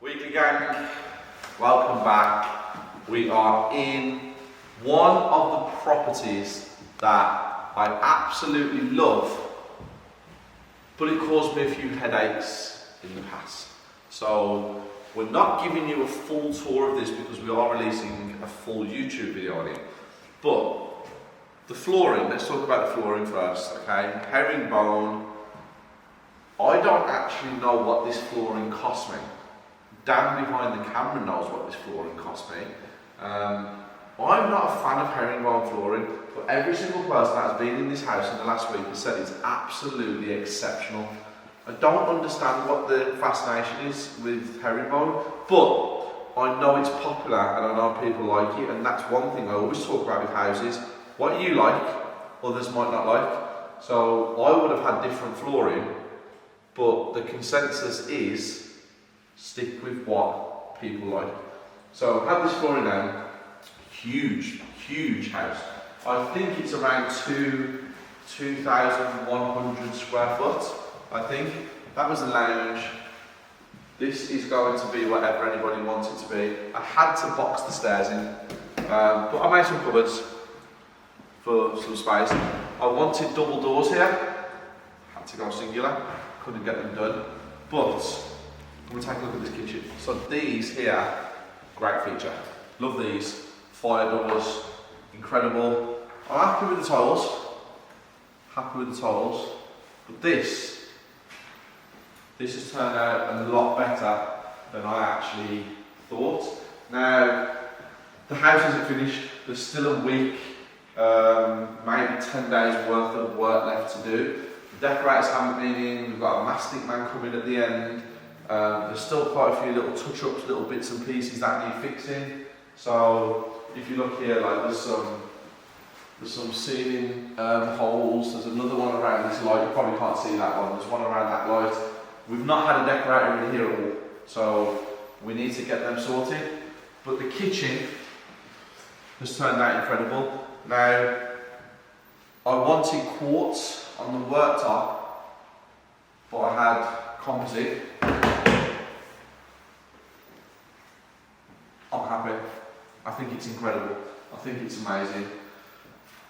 Weekly gang, welcome back. We are in one of the properties that I absolutely love, but it caused me a few headaches in the past. So we're not giving you a full tour of this because we are releasing a full YouTube video on it. But the flooring, let's talk about the flooring first, okay? Herringbone. I don't actually know what this flooring cost me. Dan behind the camera knows what this flooring cost me. I'm not a fan of herringbone flooring, but every single person that has been in this house in the last week has said it's absolutely exceptional. I don't understand what the fascination is with herringbone, but I know it's popular and I know people like it, and that's one thing I always talk about with houses. What you like, others might not like. So I would have had different flooring, but the consensus is stick with what people like. So I have this flooring now, huge house. I think it's around 2,100 square foot, I think. That was the lounge. This is going to be whatever anybody wants it to be. I had to box the stairs in, but I made some cupboards for some space. I wanted double doors here, had to go singular, couldn't get them done, but I'm going to take a look at this kitchen. So these here, great feature. Love these. Fire doors, incredible. I'm happy with the tiles. But this has turned out a lot better than I actually thought. Now, the house isn't finished. There's still a week, maybe 10 days worth of work left to do. The decorators haven't been in. We've got a mastic man coming at the end. There's still quite a few little touch-ups, little bits and pieces that need fixing. So if you look here, like there's some ceiling holes. There's another one around this light. You probably can't see that one. There's one around that light. We've not had a decorator in here at all, so we need to get them sorted. But the kitchen has turned out incredible. Now, I wanted quartz on the worktop, but I had composite. I'm happy. I think it's incredible. I think it's amazing.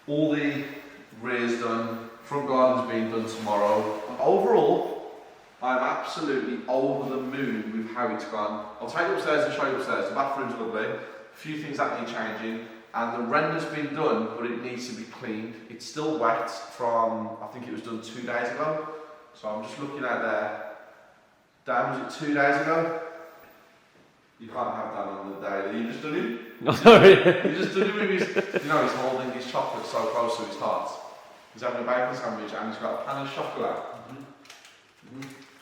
All the rear's done, front garden's being done tomorrow. Overall, I'm absolutely over the moon with how it's gone. I'll take you upstairs and show you upstairs. The bathroom's lovely. A few things that need changing. And the render's been done, but it needs to be cleaned. It's still wet from, I think it was done 2 days ago. So I'm just looking out there. Dan, was it 2 days ago? You can't have that on the day that you just done him. No, sorry. You just done him with his, you know, he's holding his chocolate so close to his heart. He's having a bacon sandwich and he's got a pan of chocolate.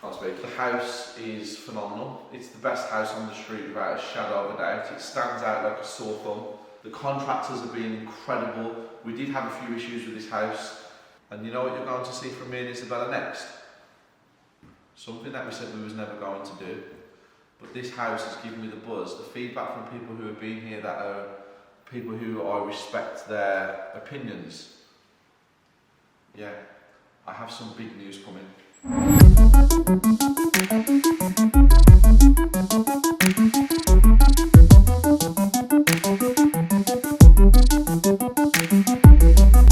Can't speak. The house is phenomenal. It's the best house on the street without a shadow of a doubt. It stands out like a sore thumb. The contractors have been incredible. We did have a few issues with this house. And you know what you're going to see from me and Isabella next? Something that we said we was never going to do. But this house has given me the buzz. The feedback from people who have been here that are people who I respect their opinions. Yeah, I have some big news coming.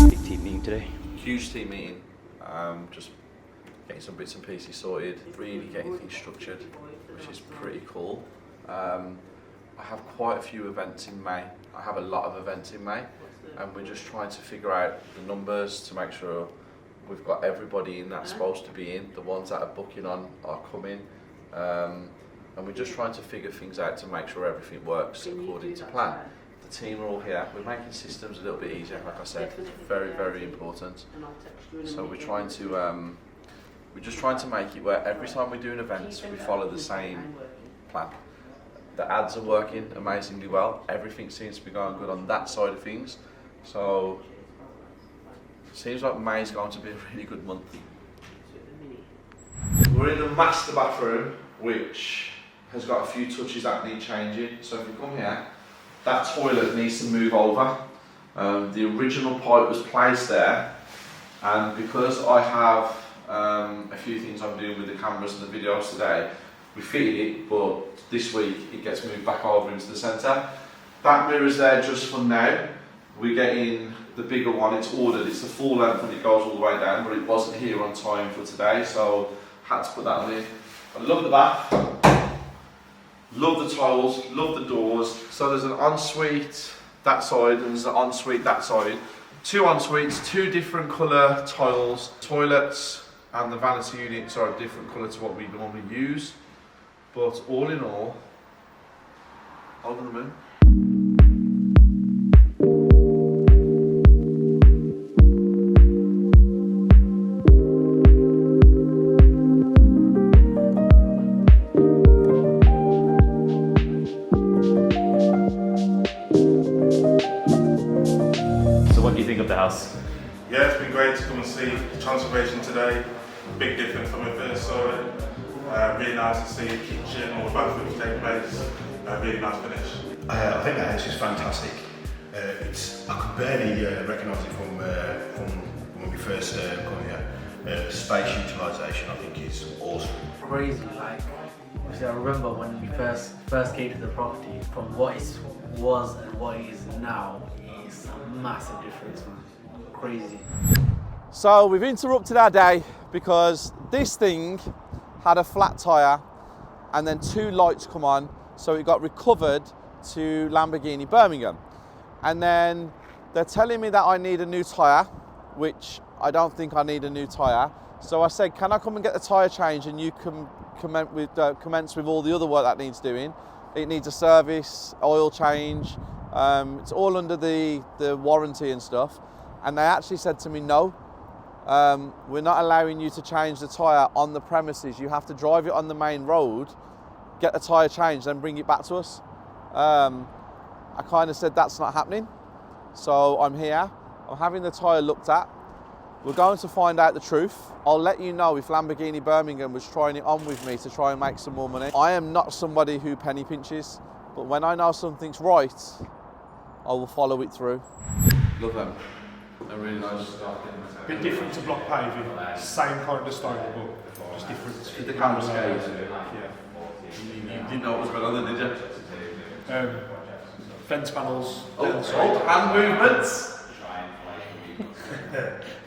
Big team meeting today. Huge team meeting. Just getting some bits and pieces sorted, really getting things structured, which is pretty cool. I have quite a few events in May. I have a lot of events in May, and we're just trying to figure out the numbers to make sure we've got everybody in that's supposed to be in. The ones that are booking on are coming, and we're just trying to figure things out to make sure everything works according to plan. The team are all here. We're making systems a little bit easier, like I said, very important. So we're trying to we're just trying to make it where every time we do an event, we follow the same plan. The ads are working amazingly well. Everything seems to be going good on that side of things. So it seems like May's going to be a really good month. We're in the master bathroom, which has got a few touches that need changing. So if you come here, that toilet needs to move over. The original pipe was placed there, and because I have a few things I'm doing with the cameras and the videos today, we fitted it, but this week it gets moved back over into the centre. That mirror's there just for now. We're getting the bigger one, it's ordered, it's the full length and it goes all the way down, but it wasn't here on time for today, so had to put that on here. I love the bath, love the tiles, love the doors. So there's an ensuite that side and there's an ensuite that side. 2 en-suites, 2 different colour tiles. Toilets and the vanity units are a different colour to what we normally use. But all in all, over the moon. Of the house? Yeah, it's been great to come and see the transformation today. Big difference from when we first saw it. Really nice to see the kitchen, all the bathrooms take place. Really nice finish. I think the house is fantastic. I could barely recognise it from when we first come here. The space utilisation, I think, is awesome. Crazy, like, obviously I remember when we first came to the property, from what it was and what it is now, it's a massive difference, man. Crazy. So we've interrupted our day because this thing had a flat tyre and then 2 lights come on, so it got recovered to Lamborghini Birmingham. And then they're telling me that I need a new tyre, which I don't think I need a new tyre. So I said, can I come and get the tyre change and you can commence with all the other work that needs doing. It needs a service, oil change, it's all under the warranty and stuff. And they actually said to me, no, we're not allowing you to change the tyre on the premises. You have to drive it on the main road, get the tyre changed, then bring it back to us. I kind of said that's not happening. So I'm here, I'm having the tyre looked at. We're going to find out the truth. I'll let you know if Lamborghini Birmingham was trying it on with me to try and make some more money. I am not somebody who penny pinches, but when I know something's right, I will follow it through. Love them. They're really nice. A bit different to block paving, same kind of style, but just different. Did the camera scale? Yeah. You didn't know what was going on then, did you? Fence panels. Hand movements.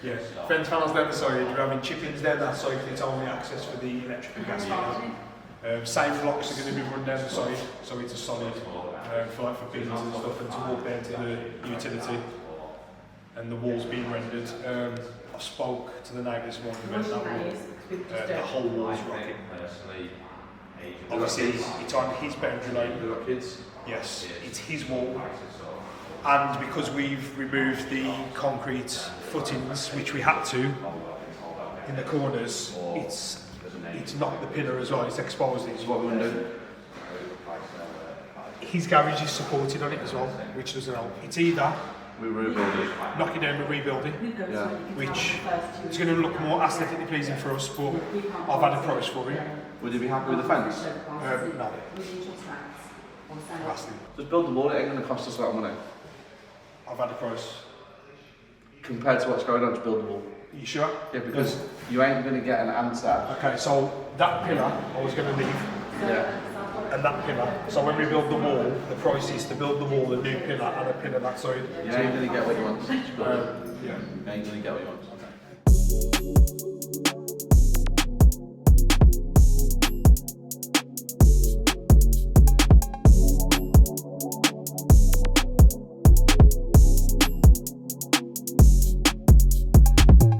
Yeah, fence panels down the side, we're having chippings down that side because it's only access for the electric and gas lines. Same blocks are going to be run down the side, so it's a solid for bins and stuff, and to walk down to the utility. And the walls being rendered. I spoke to the neighbour this morning about that wall. The whole wall's rocking. Obviously, it's on his boundary line. Yes, it's his wall. And because we've removed the concrete footings, which we had to, in the corners, it's knocked the pillar as well, it's exposed it. What we're doing? His garage is supported on it as well, which doesn't help. It's either we rebuild it. Knock it down and rebuild it, yeah. Which is going to look more aesthetically pleasing for us, but I've had a price for it. Would you be happy with the fence? No. Lastly, just build the wall, it ain't going to cost us a lot of money. I've had a price. Compared to what's going on to build the wall. Are you sure? Yeah, because you ain't going to get an answer. Okay, so that pillar I was going to leave. Yeah. And that pillar. So when we build the wall, the price is to build the wall, a new pillar and a pillar that side. You ain't going to get what you want. Yeah. You ain't going to get what you want.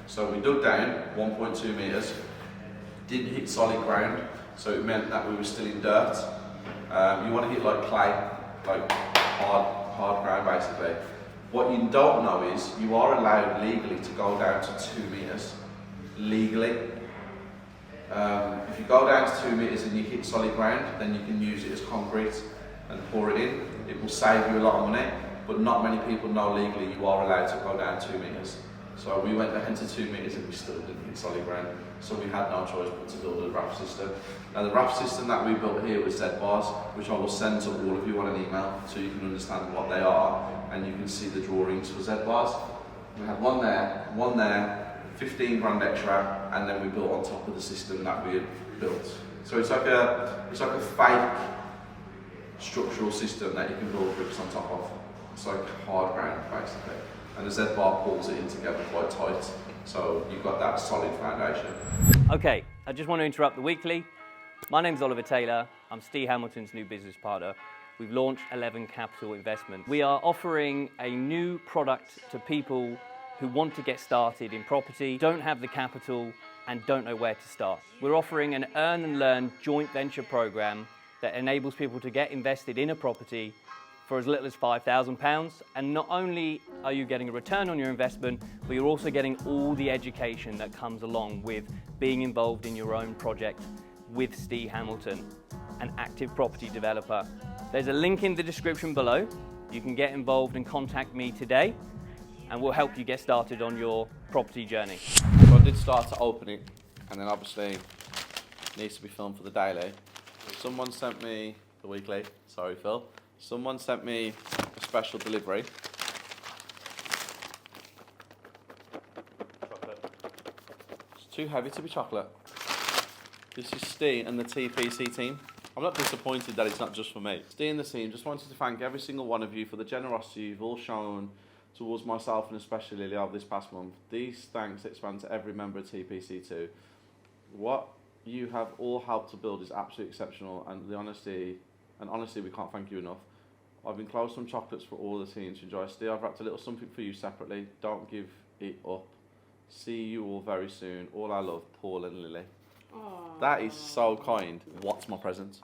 So we dug down 1.2 metres, didn't hit solid ground, so it meant that we were still in dirt. You want to hit like clay, like hard ground basically. What you don't know is you are allowed legally to go down to 2 metres, legally. If you go down to 2 metres and you hit solid ground, then you can use it as concrete and pour it in. It will save you a lot of money, but not many people know legally you are allowed to go down 2 metres. So we went down to 2 metres and we still didn't hit solid ground. So we had no choice but to build a RAF system. Now the RAF system that we built here was Z-bars, which I will send to all of you on an email so you can understand what they are and you can see the drawings for Z-bars. We had one there, 15 grand extra, and then we built on top of the system that we had built. So it's like a fake structural system that you can build bricks on top of. It's like hard ground basically. And the Z-bar pulls it in together quite tight. So you've got that solid foundation. Okay, I just want to interrupt the weekly. My name's Oliver Taylor. I'm Ste Hamilton's new business partner. We've launched 11 Capital Investment. We are offering a new product to people who want to get started in property, don't have the capital, and don't know where to start. We're offering an earn and learn joint venture program that enables people to get invested in a property for as little as £5,000. And not only are you getting a return on your investment, but you're also getting all the education that comes along with being involved in your own project with Ste Hamilton, an active property developer. There's a link in the description below. You can get involved and contact me today, and we'll help you get started on your property journey. So I did start to open it, and then obviously it needs to be filmed for the daily. Someone sent me the weekly, sorry Phil. Someone sent me a special delivery. It's too heavy to be chocolate. This is Ste and the TPC team. I'm not disappointed that it's not just for me. Ste and the team, just wanted to thank every single one of you for the generosity you've all shown towards myself and especially Lily over this past month. These thanks expand to every member of TPC too. What you have all helped to build is absolutely exceptional, and honestly we can't thank you enough. I've enclosed some chocolates for all the teams to enjoy. Ste, I've wrapped a little something for you separately. Don't give it up. See you all very soon. All our love, Paul and Lily. Aww. That is so kind. What's my present?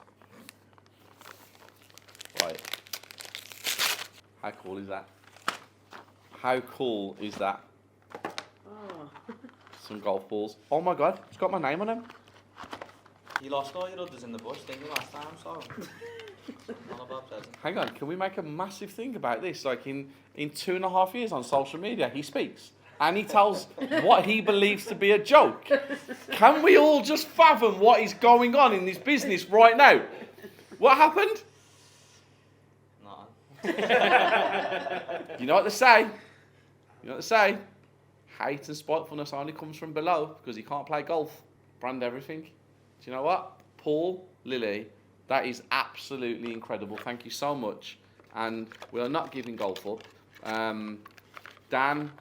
Right. How cool is that? How cool is that? Oh. Some golf balls. Oh my god, it's got my name on them. You lost all your others in the bush, didn't you, last time, so... Not about present. Hang on, can we make a massive thing about this? Like in 2.5 years on social media, he speaks and he tells what he believes to be a joke. Can we all just fathom what is going on in this business right now? What happened? Nothing. You know what they say? You know what they say? Hate and spitefulness only comes from below because he can't play golf. Brand everything. Do you know what? Paul, Lily, that is absolutely incredible. Thank you so much. And we are not giving golf up. Dan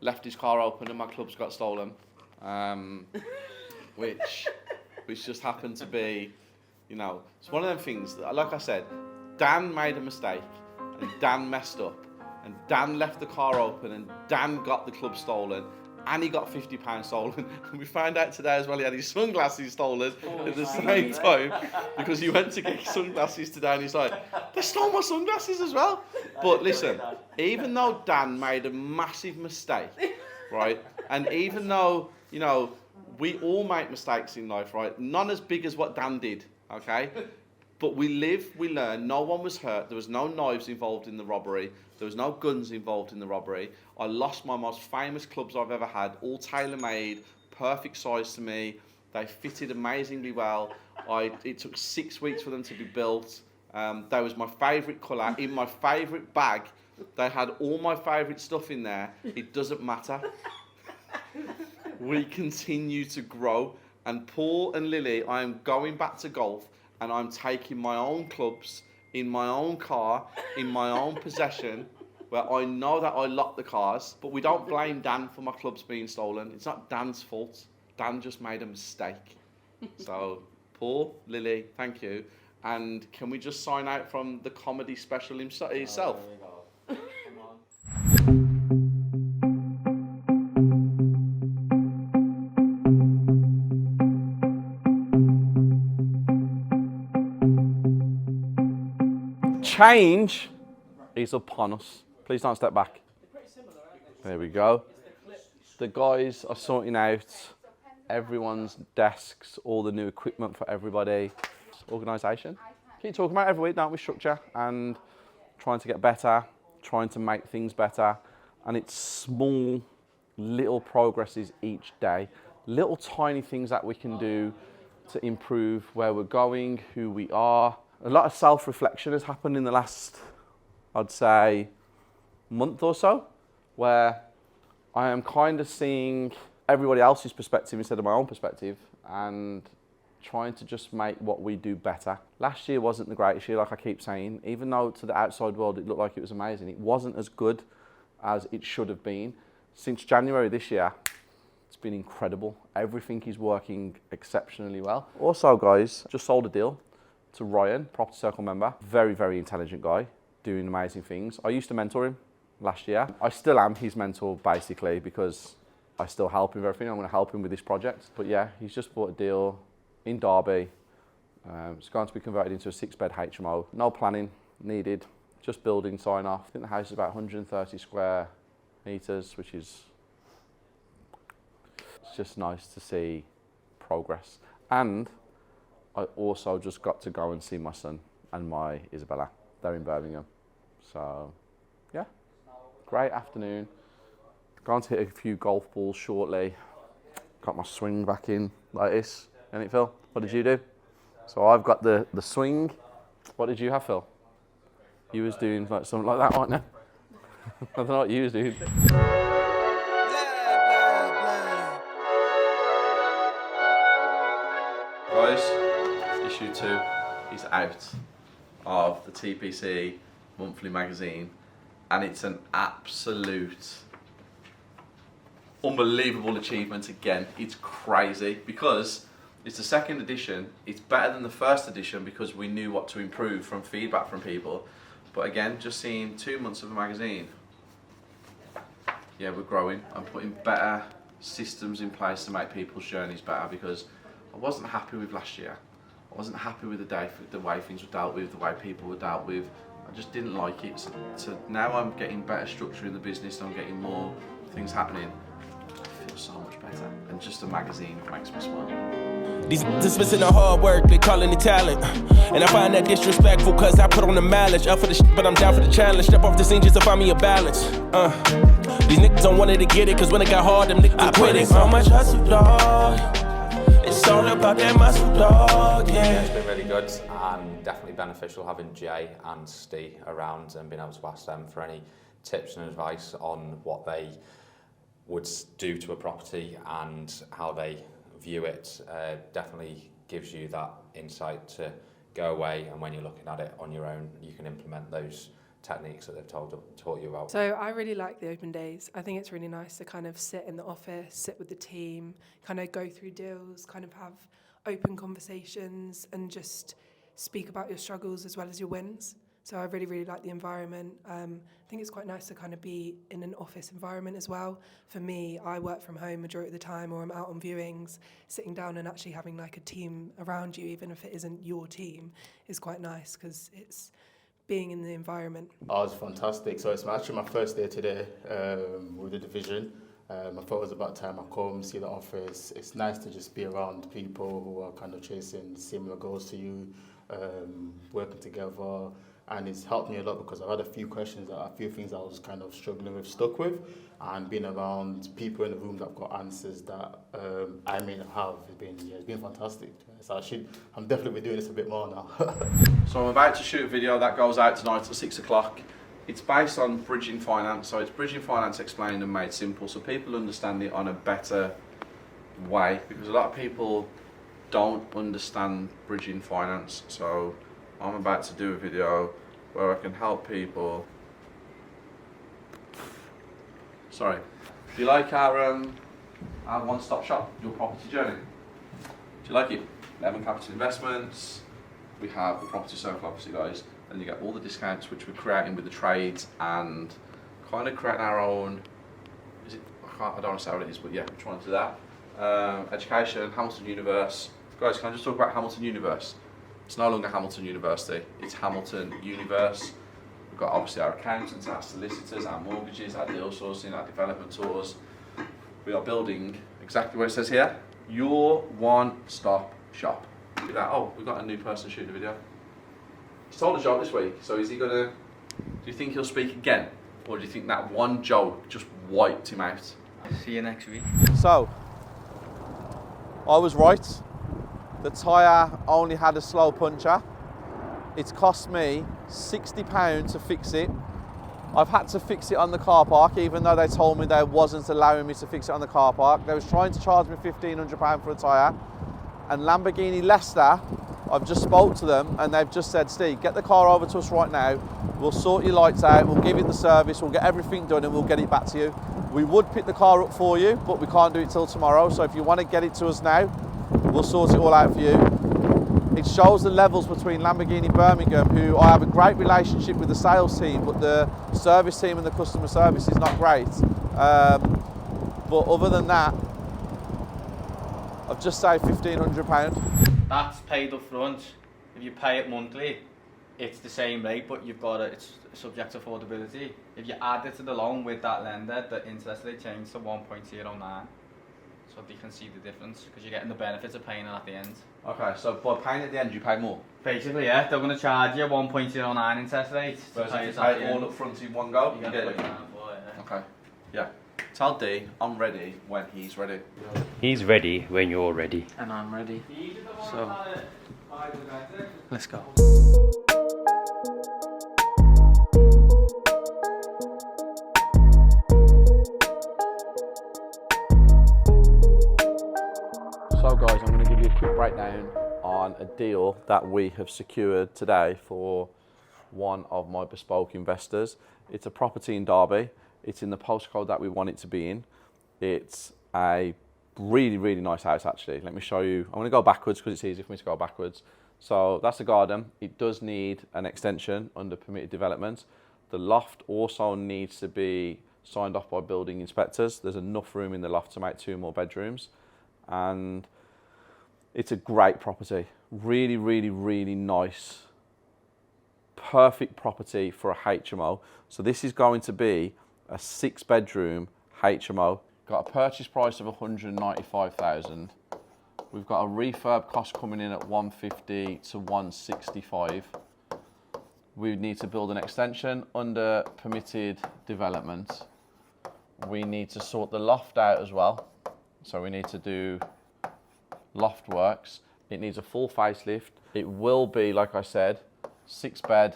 left his car open and my clubs got stolen, which just happened to be, you know, it's one of them things that, like I said, Dan made a mistake and Dan messed up and Dan left the car open and Dan got the club stolen and he got £50 stolen. And we found out today as well he had his sunglasses stolen at the same time because he went to get his sunglasses today and he's like, they stole my sunglasses as well. But listen, even though Dan made a massive mistake, right, and even though, you know, we all make mistakes in life, right, none as big as what Dan did, okay? But we live, we learn, no one was hurt, there was no knives involved in the robbery, there was no guns involved in the robbery. I lost my most famous clubs I've ever had, all tailor-made, perfect size to me. They fitted amazingly well. It took 6 weeks for them to be built. That was my favourite colour. In my favourite bag, they had all my favourite stuff in there. It doesn't matter. We continue to grow. And Paul and Lily, I am going back to golf and I'm taking my own clubs in my own car, in my own possession, where I know that I locked the cars, but we don't blame Dan for my clubs being stolen. It's not Dan's fault. Dan just made a mistake. So, Paul, Lily, thank you. And can we just sign out from the comedy special itself? There you go. Come on. Change is upon us. Please don't step back. There we go. The guys are sorting out everyone's desks, all the new equipment for everybody. Organisation. Keep talking about every week, don't we? Structure and trying to get better, trying to make things better. And it's small, little progresses each day. Little tiny things that we can do to improve where we're going, who we are. A lot of self-reflection has happened in the last, I'd say, month or so, where I am kind of seeing everybody else's perspective instead of my own perspective and trying to just make what we do better. Last year wasn't the greatest year, like I keep saying. Even though to the outside world it looked like it was amazing, it wasn't as good as it should have been. Since January this year, it's been incredible. Everything is working exceptionally well. Also, guys, just sold a deal to Ryan, Property Circle member. Very, very intelligent guy, doing amazing things. I used to mentor him last year. I still am his mentor, basically, because I still help him with everything. I'm going to help him with this project. But yeah, he's just bought a deal in Derby. It's going to be converted into a 6-bed HMO. No planning needed, just building sign off. I think the house is about 130 square meters, which is it's just nice to see progress. And I also just got to go and see my son and my Isabella. They're in Birmingham. So yeah, great afternoon. Going to hit a few golf balls shortly. Got my swing back in like this. And Phil, what did you do? So I've got the swing. What did you have, Phil? You was doing like something like that, weren't you? I don't know what you was doing. Guys, issue 2 is out of the TPC monthly magazine, and it's an absolute unbelievable achievement again. It's crazy because it's the second edition. It's better than the first edition because we knew what to improve from feedback from people. But again, just seeing 2 months of a magazine, yeah, we're growing. I'm putting better systems in place to make people's journeys better because I wasn't happy with last year. I wasn't happy with the way things were dealt with, the way people were dealt with. I just didn't like it. So now I'm getting better structure in the business and I'm getting more things happening. I feel so much better, and just a magazine makes me smile. These dismissing the hard work, they calling it talent. And I find that disrespectful cause I put on the mileage. Up for the shit, but I'm down for the challenge. Step off the scene just to find me a balance. These niggas don't want it to get it cause when it got hard, them niggas quit it. So much hustle, dog. It's all about that muscle, dog, yeah. It's been really good and definitely beneficial having Jay and Steve around and being able to ask them for any tips and advice on what they would do to a property and how they view it. Definitely gives you that insight to go away, and when you're looking at it on your own, you can implement those techniques that they've taught you about. So I really like the open days. I think it's really nice to kind of sit in the office, sit with the team, kind of go through deals, kind of have open conversations and just speak about your struggles as well as your wins. So I really, really like the environment. I think it's quite nice to kind of be in an office environment as well. For me, I work from home majority of the time, or I'm out on viewings. Sitting down and actually having like a team around you, even if it isn't your team, is quite nice because it's being in the environment. Oh, it's fantastic. So it's actually my first day today with the division. I thought it was about time I come, see the office. It's nice to just be around people who are kind of chasing similar goals to you, working together. And it's helped me a lot because I've had a few questions, a few things I was kind of struggling with, stuck with, and being around people in the room that have got answers that I may not have. It's been fantastic. So I'm definitely doing this a bit more now. So I'm about to shoot a video that goes out tonight at 6 o'clock. It's based on bridging finance, so it's bridging finance explained and made simple so people understand it on a better way, because a lot of people don't understand bridging finance. So I'm about to do a video where I can help people. Sorry. Do you like our one-stop shop, your property journey? Do you like it? 11 capital investments. We have the property circle, obviously, guys, and you get all the discounts which we're creating with the trades and kind of creating our own. I don't want to say what it is, but yeah, we're trying to do that. Education, Hamilton Universe. Guys, can I just talk about Hamilton Universe? It's no longer Hamilton University, it's Hamilton Universe. We've got obviously our accountants, our solicitors, our mortgages, our deal sourcing, our development tours. We are building exactly what it says here, your one-stop shop. Oh, we've got a new person shooting a video. He's told a joke this week, so is he gonna, do you think he'll speak again? Or do you think that one joke just wiped him out? See you next week. So, I was right. The tyre only had a slow puncture. It's cost me £60 to fix it. I've had to fix it on the car park, even though they told me they wasn't allowing me to fix it on the car park. They was trying to charge me £1,500 for a tyre. And Lamborghini Leicester, I've just spoke to them and they've just said, Steve, get the car over to us right now. We'll sort your lights out, we'll give it the service, we'll get everything done and we'll get it back to you. We would pick the car up for you, but we can't do it till tomorrow. So if you want to get it to us now, we'll sort it all out for you. It shows the levels between Lamborghini Birmingham, who I have a great relationship with the sales team, but the service team and the customer service is not great. But other than that, I've just saved £1,500. That's paid up front. If you pay it monthly, it's the same rate, but it's subject to affordability. If you add it to the loan with that lender, the interest rate changes to 1.09. So they can see the difference because you're getting the benefits of paying it at the end. Okay, so by paying at the end, you pay more? Basically, yeah. They're going to charge you 1.09 interest rate. Whereas if you pay it all up front in one go, you get it. Okay, yeah. Tell D I'm ready when he's ready. He's ready when you're ready. And I'm ready. So, let's go. So guys, I'm going to give you a quick breakdown on a deal that we have secured today for one of my bespoke investors. It's a property in Derby. It's in the postcode that we want it to be in. It's a really, really nice house actually. Let me show you. I'm going to go backwards because it's easy for me to go backwards. So that's the garden. It does need an extension under permitted development. The loft also needs to be signed off by building inspectors. There's enough room in the loft to make 2 more bedrooms. And it's a great property. Really, really, really nice. Perfect property for a HMO. So this is going to be a 6-bedroom HMO. Got a purchase price of 195,000. We've got a refurb cost coming in at 150 to 165. We need to build an extension under permitted development. We need to sort the loft out as well. So we need to do loft works. It needs a full facelift. It will be, like I said, 6-bed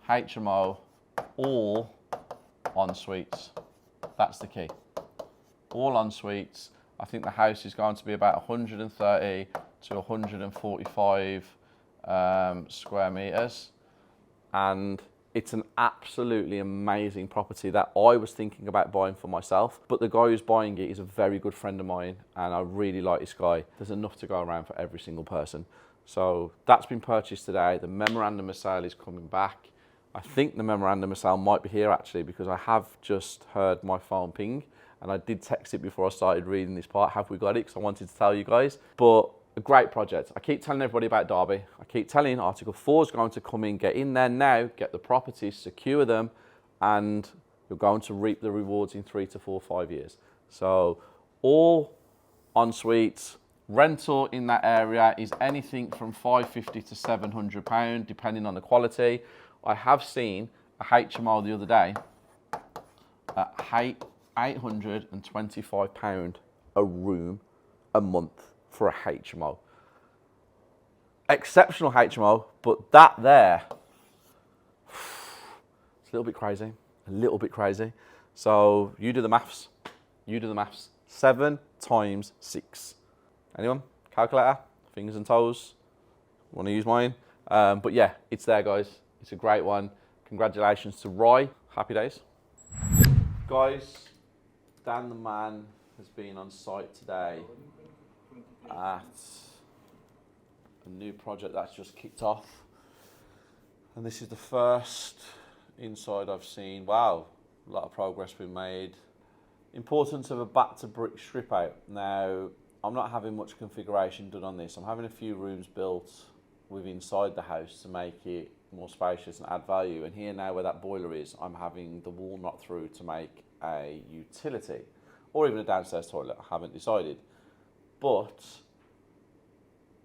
HMO, all en suites. That's the key. All en suites. I think the house is going to be about 130 to 145 square meters. And it's an absolutely amazing property that I was thinking about buying for myself. But the guy who's buying it is a very good friend of mine and I really like this guy. There's enough to go around for every single person. So that's been purchased today. The memorandum of sale is coming back. I think the memorandum of sale might be here actually because I have just heard my phone ping and I did text it before I started reading this part. Have we got it? Because I wanted to tell you guys. But a great project. I keep telling everybody about Derby. I keep telling Article 4 is going to come in, get in there now, get the properties, secure them, and you're going to reap the rewards in 3 to 4, 5 years. So all en suites, rental in that area is anything from £550 to £700, depending on the quality. I have seen a HMO the other day at £825 a room a month for a HMO. Exceptional HMO, but that there, it's a little bit crazy, So you do the maths, 7 times 6. Anyone? Calculator? Fingers and toes? Want to use mine? But yeah, it's there guys. It's a great one. Congratulations to Roy. Happy days. Guys, Dan the man has been on site today at a new project that's just kicked off. And this is the first inside I've seen. Wow, a lot of progress been made. Importance of a back to brick strip out. Now, I'm not having much configuration done on this. I'm having a few rooms built with inside the house to make it more spacious and add value. And here now where that boiler is, I'm having the wall knocked through to make a utility or even a downstairs toilet. I haven't decided. But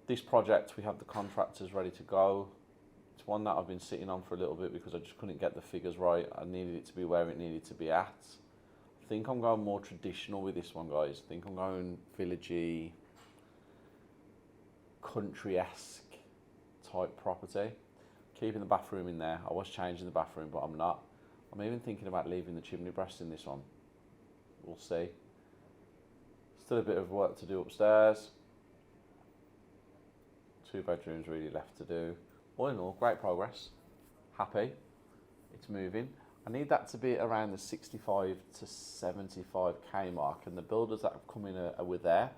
this project, we have the contractors ready to go. It's one that I've been sitting on for a little bit because I just couldn't get the figures right. I needed it to be where it needed to be at. I think I'm going more traditional with this one, guys. I think I'm going villagey, country-esque type property. Keeping the bathroom in there. I was changing the bathroom, but I'm not. I'm even thinking about leaving the chimney breast in this one. We'll see. Still a bit of work to do upstairs. 2 bedrooms really left to do. All in all, great progress. Happy. It's moving. I need that to be around the 65 to 75k mark, and the builders that have come in are with there.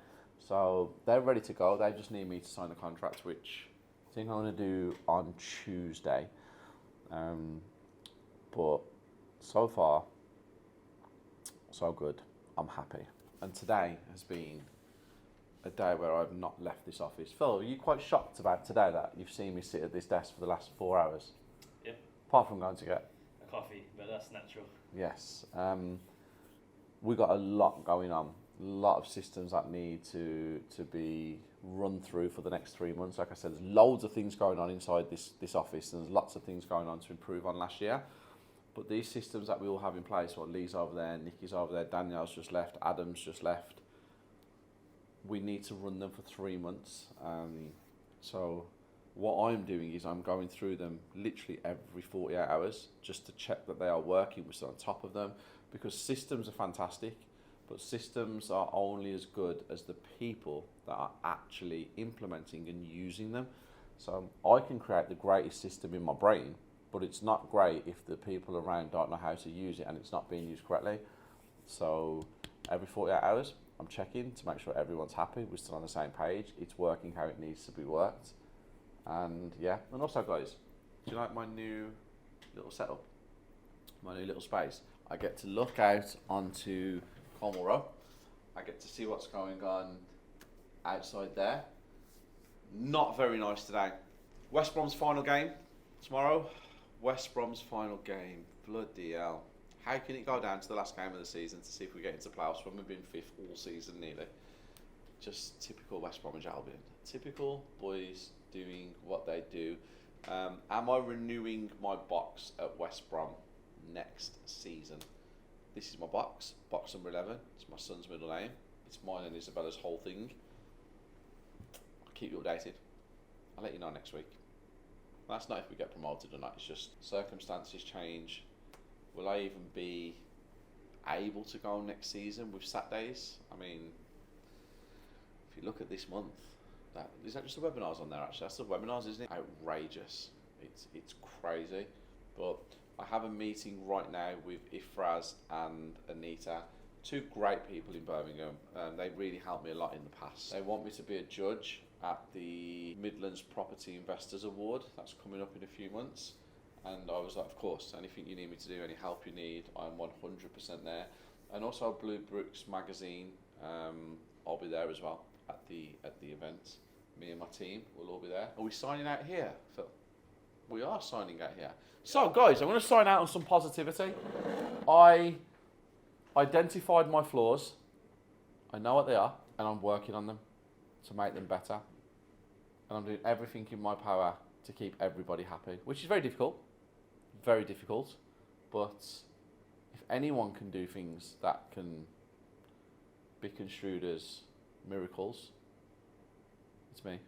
So they're ready to go. They just need me to sign the contract, which I think I'm going to do on Tuesday. But so far, so good. I'm happy. And today has been a day where I've not left this office. Phil, are you quite shocked about today that you've seen me sit at this desk for the last 4 hours? Yep. Apart from going to get A coffee, but that's natural. Yes. We've got a lot going on. A lot of systems that need to be run through for the next 3 months. Like I said, there's loads of things going on inside this office, and there's lots of things going on to improve on last year. But these systems that we all have in place, well, Lee's over there, Nikki's over there, Danielle's just left, Adam's just left. We need to run them for 3 months. So what I'm doing is I'm going through them literally every 48 hours just to check that they are working, we're still on top of them, because systems are fantastic, but systems are only as good as the people that are actually implementing and using them. So I can create the greatest system in my brain, but it's not great if the people around don't know how to use it and it's not being used correctly. So every 48 hours, I'm checking to make sure everyone's happy, we're still on the same page, it's working how it needs to be worked. And yeah, and also guys, do you like my new little setup? My new little space? I get to look out onto Cornwall Row. I get to see what's going on outside there. Not very nice today. West Brom's final game tomorrow. West Brom's final game. Bloody hell. How can it go down to the last game of the season to see if we get into playoffs when we've been 5th all season nearly? Just typical West Bromwich Albion. Typical boys doing what they do. Am I renewing my box at West Brom next season? This is my box number 11. It's my son's middle name. It's mine and Isabella's whole thing. I'll keep you updated. I'll let you know next week. That's not if we get promoted or not, it's just circumstances change. Will I even be able to go next season with Saturdays? I mean, if you look at this month, is that just the webinars on there actually? That's the webinars, isn't it? Outrageous. It's crazy. But I have a meeting right now with Ifraz and Anita, 2 great people in Birmingham. They really helped me a lot in the past. They want me to be a judge at the Midlands Property Investors Award. That's coming up in a few months. And I was like, of course, anything you need me to do, any help you need, I'm 100% there. And also Blue Brooks magazine, I'll be there as well at the event. Me and my team will all be there. Are we signing out here, Phil? We are signing out here. So guys, I'm going to sign out on some positivity. I identified my flaws. I know what they are, and I'm working on them to make them better. And I'm doing everything in my power to keep everybody happy, which is very difficult. Very difficult. But if anyone can do things that can be construed as miracles, it's me.